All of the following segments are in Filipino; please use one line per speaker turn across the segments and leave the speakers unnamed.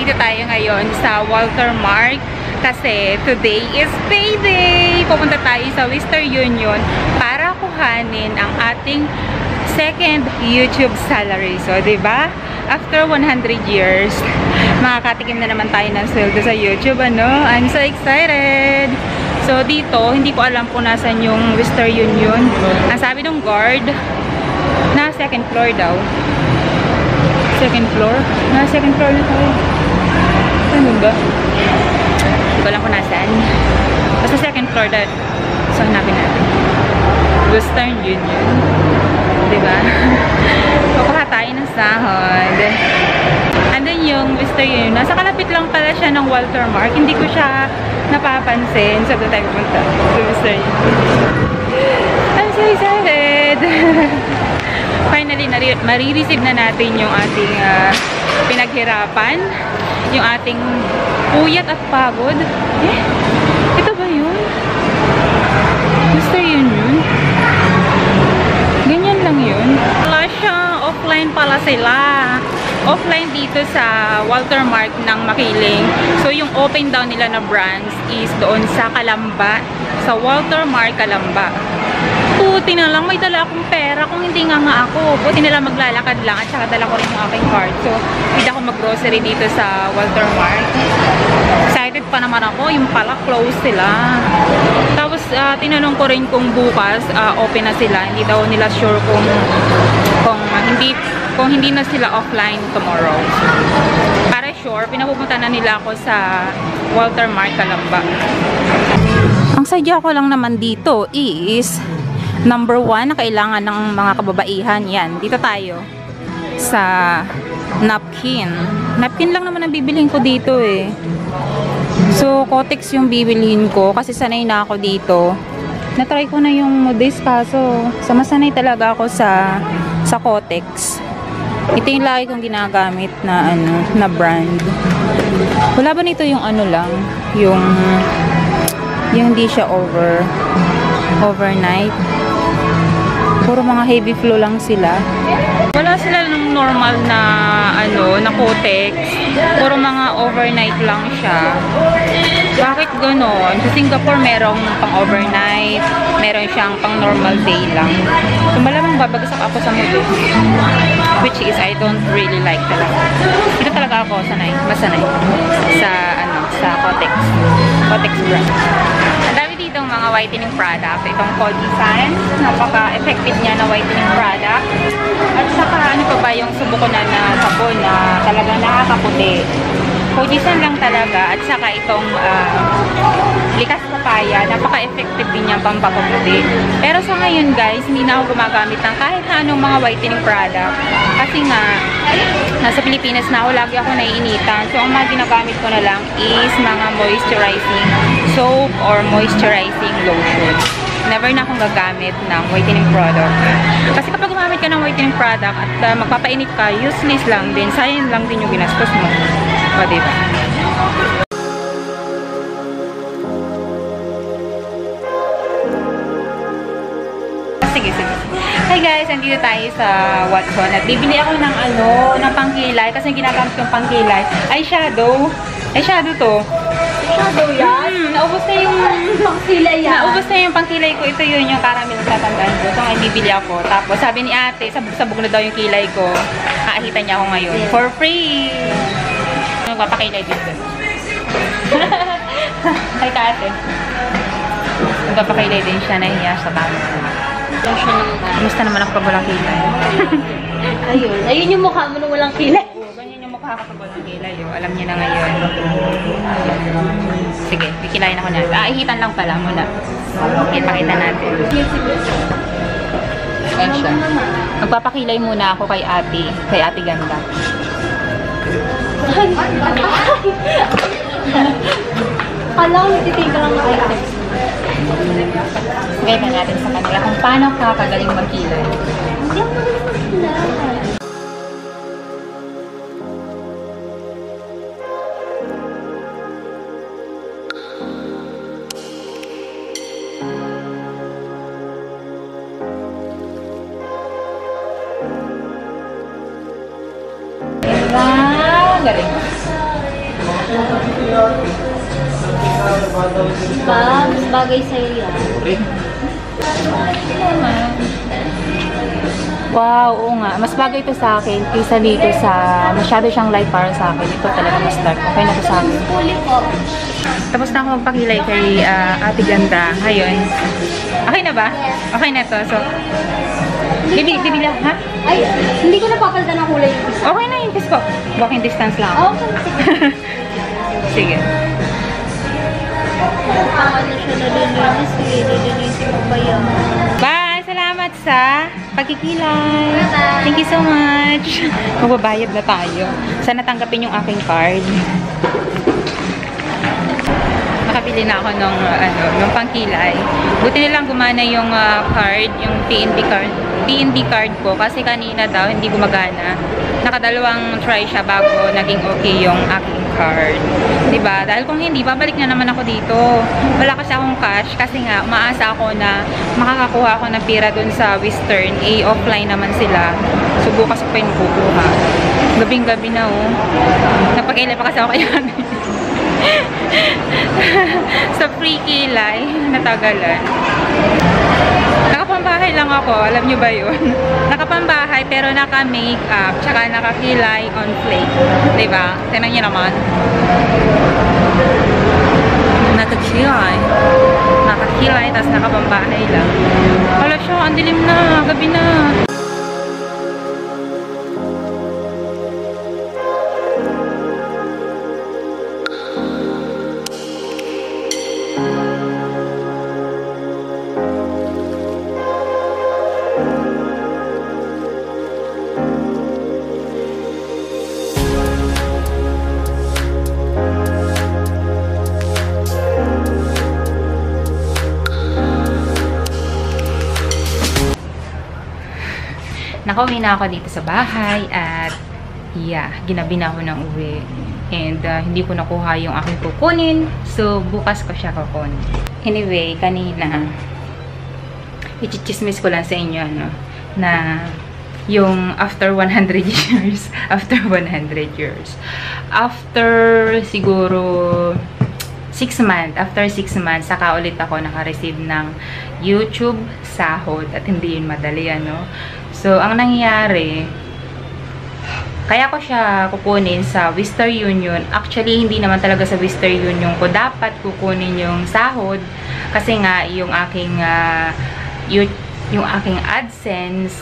nandito tayo ngayon sa Walter Mark kasi today is payday. Pupunta tayo sa Western Union para kuhanin ang ating second YouTube salary. So, diba? After 100 years, makakatikim na naman tayo ng sweldo sa YouTube, ano? I'm so excited! So, dito, hindi ko alam kung nasan yung Western Union. Ang sabi ng guard, na second floor daw. Second floor? Na second floor na tayo. Ano ba? Hindi ko alam kung nasaan. Basta second floor daw. So, hanapin natin. Western Union. Diba? Kukuha tayo ng sahod. And then yung Western Union. Nasa kalapit lang pala siya ng Walter Mark. Hindi ko siya napapansin. So, tayo pupunta sa Western Union. I'm so excited! Finally, marireceive na natin yung ating pinaghirapan. Yung ating puyat at pagod. Eh, ito ba yun? Western Union? Ganyan lang yun. Wala siya. Offline pala sila. Offline dito sa Walter Mark ng Makiling. So, yung open daw nila na branch is doon sa Calamba. Sa Walter Mark, Calamba. Buti na lang, may dala akong pera. Kung hindi nga ako, buti na lang maglalakad lang at saka dala ko rin yung aking card. So, hindi ako mag-grocery dito sa Walter Mark. Excited pa naman ako. Yung pala, close sila. Tapos, tinanong ko rin kung bukas, open na sila. Hindi daw nila sure kung hindi na sila offline tomorrow. Para sure, pinapupunta na nila ako sa Walter Mark, Calamba. Ang sadya ko lang naman dito is number 1 na kailangan ng mga kababaihan. Yan, dito tayo sa napkin. Napkin lang naman ang bibilhin ko dito eh. So, Kotex yung bibilhin ko kasi sanay na ako dito. Na-try ko na yung Modest kaso masanay talaga ako sa Kotex. Ito yung lagi kong ginagamit na na brand. Wala ba nito yung lang, yung hindi siya overnight. Puro mga heavy flow lang sila. Wala sila ng normal na na Kotex. Puro mga overnight lang siya. Bakit ganon? Sa Singapore merong pang overnight, meron siyang pang normal day lang. So malamang babagsak ako sa Modest, which is I don't really like talaga. Ito talaga ako masanay sa Kotex brand. Ang dami ditong mga whitening product. Itong Kodisan, napaka-effective niya na whitening product. At saka ano pa ba yung subukunan na sabon na talagang nakakaputi. Kodisan lang talaga. At saka itong likas papaya, napaka-effective din niyang pampaputi. Pero sa ngayon guys, hindi na ako gumagamit ng kahit na anong mga whitening product. Kasi nga, nasa Pilipinas na ako, lagi ako naiinitan. So, ang mga ginagamit ko na lang is mga moisturizing soap or moisturizing lotion. Never na akong gagamit ng whitening product. Kasi kapag gumamit ka ng whitening product at magpapainit ka, useless lang din. Sayang lang din yung ginastos mo. O, diba? Sige. Hi guys, nandito tayo sa Watson at bibili ako ng ng pangkilay kasi yung ginagamit kong pangkilay eyeshadow to.
Eyeshadow yan?
Naubos na yung
pangkilay yan.
Naubos na yung pangkilay ko. Ito yun yung caramel na tatandaan ko. So ngayon bibili ako. Tapos sabi ni ate, sabog na daw yung kilay ko. Kakita niya ako ngayon. Yeah. For free! Magpapakilay dito. Hi ka ate. Magpapakilay din siya. Nahiya sa tao. Gusto naman ako pag walang kilay.
Ayun yung mukha mo na walang kilay.
Oo, ganyan yung mukha ko pag walang kilay. Alam niyo na ngayon. Sige, kikilayin ako na. Ihitan lang pala muna. Ipakita natin. Ayan siya. Magpapakilay muna ako kay ate ganda.
Kala ko nagtitigil lang na kay ate.
Gaya natin sa kanila kung paano kakagaling magkilay.
Hindi ako magkilay.
Diba? Galing.
Diba? Mas bagay sa'yo yan.
Wow, oo nga. Mas bagay ito sa akin kaysa dito sa masyado siyang light para sa akin. Ito talaga mas dark. Okay na ito sa akin.
Huli po.
Tapos na ako magpakilay kay Ate Ganda. Ngayon. Okay na ba? Okay na to. So, bibili ha?
Ay, hindi ko napapalda ng kulay yung isa.
Okay na yun. Just po. Walking distance lang ako.
Okay.
Sige.
Ano siya nalilinis eh. Nalilinisin mo ba yan?
Bye! Salamat sa pagkikilay.
Bye-bye.
Thank you so much. Magbabayad na tayo. Sana tanggapin yung aking card. Nakabili na ako ng pangkilay. Buti nilang gumana yung card, yung PNB card ko. Kasi kanina daw, hindi gumagana. Nakadalawang try siya bago naging okay yung aking card. Diba? Dahil kung hindi, babalik na naman ako dito. Wala kasi akong cash kasi nga, umaasa ako na makakakuha ako ng pira dun sa Western. Offline naman sila. So, bukas ko pa yung kukuha. Gabing-gabi na, oh. Napag-ilay pa kasi ako kaya sa free kilay, natagalan. Nakapambahay lang ako, alam nyo ba yun? Nakapambahay pero naka-makeup, tsaka nakakilay on flake. Diba? Tinan nyo naman. Nakakilay. Nakakilay, tapos nakapambahay lang. Hala siya, ang dilim na, gabi na. Nakauwi na ako dito sa bahay at ginabi na ako ng uwi. And hindi ko nakuha yung aking kukunin. So, bukas ko siya kukunin. Anyway, kanina, ichichismis ko lang sa inyo, na yung after 100 years, after siguro 6 months, after 6 months, saka ulit ako naka-receive ng YouTube sahod at hindi yun madali, So, ang nangyayari, kaya ko siya kukunin sa Western Union. Actually, hindi naman talaga sa Western Union ko dapat kukunin yung sahod kasi nga yung aking AdSense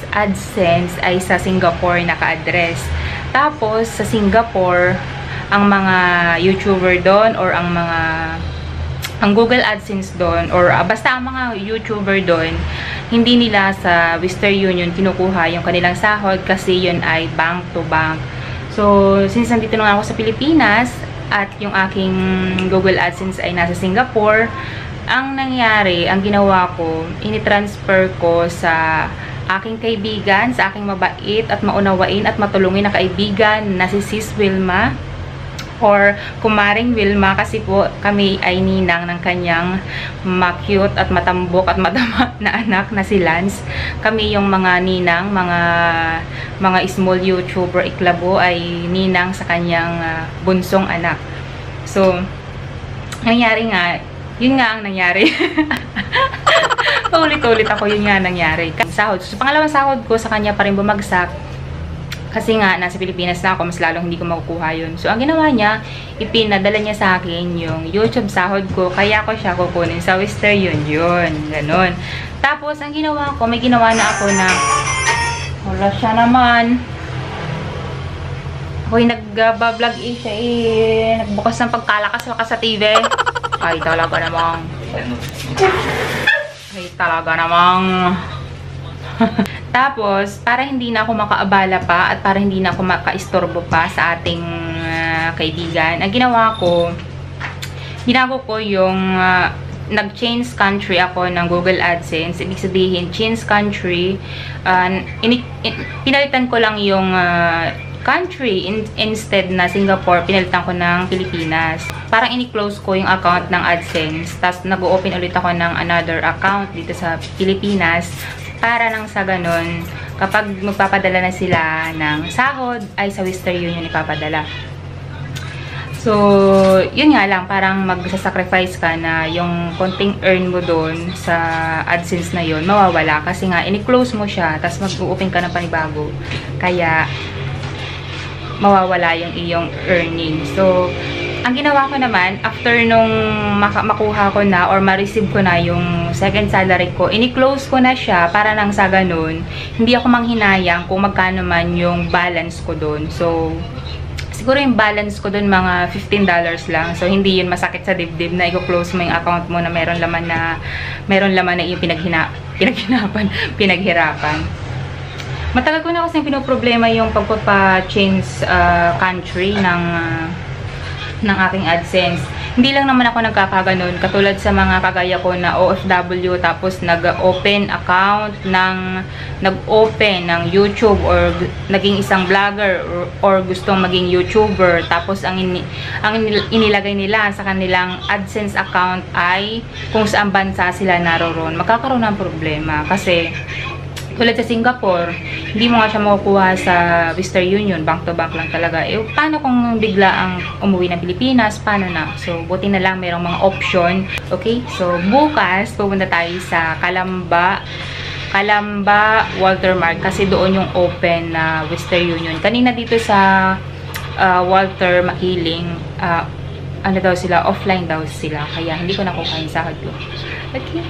ay sa Singapore naka-address. Tapos, sa Singapore, ang mga YouTuber doon or ang Google AdSense doon or basta ang mga YouTuber doon, hindi nila sa Western Union kinukuha yung kanilang sahod kasi yun ay bank to bank. So, since nandito na ako sa Pilipinas at yung aking Google AdSense ay nasa Singapore, ang nangyari, ang ginawa ko, ini-transfer ko sa aking kaibigan, sa aking mabait at maunawain at matulungin na kaibigan na si Sis Wilma or Kumaring Wilma kasi po kami ay ninang ng kanyang ma-cute at matambok at madama na anak na si Lance. Kami yung mga ninang, mga small YouTuber iklabo ay ninang sa kanyang bunsong anak. So, nangyari nga, yun nga ang nangyari. Paulit-ulit ako, yun nga nangyari. Sahod. So, pangalawang sahod ko sa kanya pa rin bumagsak. Kasi nga, nasa Pilipinas na ako, mas lalong hindi ko makukuha yun. So, ang ginawa niya, ipinadala niya sa akin yung YouTube sahod ko. Kaya ko siya kukunin sa Western Union. Ganon. Tapos, ang ginawa ko, may ginawa na ako na, wala siya naman. Ako'y nag-vlog siya nagbukas ng pagkalakas-lakas sa TV. Ay, talaga namang. Tapos, para hindi na ako makaabala pa at para hindi na ako makaistorbo pa sa ating kaibigan, ang ginawa ko, ginago ko yung nag-change country ako ng Google AdSense. Ibig sabihin, change country, pinalitan ko lang yung country instead na Singapore, pinalitan ko ng Pilipinas. Parang ini-close ko yung account ng AdSense, tapos nag-open ulit ako ng another account dito sa Pilipinas. Para nang sa ganun, kapag magpapadala na sila ng sahod, ay sa Western Union ipapadala. So, yun nga lang, parang magsasacrifice ka na yung konting earn mo doon sa AdSense na yun, mawawala. Kasi nga, ini-close mo siya, tapos mag-open ka ng panibago. Kaya, mawawala yung iyong earning. So, ang ginawa ko naman, after nung makuha ko na or ma-receive ko na yung second salary ko, ini-close ko na siya para nang sa ganun, hindi ako manghinayang kung magkano man yung balance ko doon. So, siguro yung balance ko doon mga $15 lang. So, hindi yun masakit sa dibdib na i-close mo yung account mo na meron laman na yung pinaghirapan. Matagal ko na kasi pinoproblema yung pagpapa-change country ng aking AdSense. Hindi lang naman ako nagkakaganon. Katulad sa mga kagaya ko na OFW tapos nag-open ng YouTube or naging isang vlogger or gustong maging YouTuber. Tapos ang inilagay nila sa kanilang AdSense account ay kung saan bansa sila naroon. Magkakaroon ng problema kasi tulad sa Singapore, hindi mo nga siya makukuha sa Western Union, bank to bank lang talaga. Eh, paano kung bigla ang umuwi ng Pilipinas? Paano na? So, buti na lang mayroong mga option. Okay? So, bukas, pupunta tayo sa Calamba, Walter Mart, kasi doon yung open na Western Union. Kanina dito sa Walter Makiling, ano daw sila, offline daw sila. Kaya hindi ko nakuha yung sahod ko. Okay?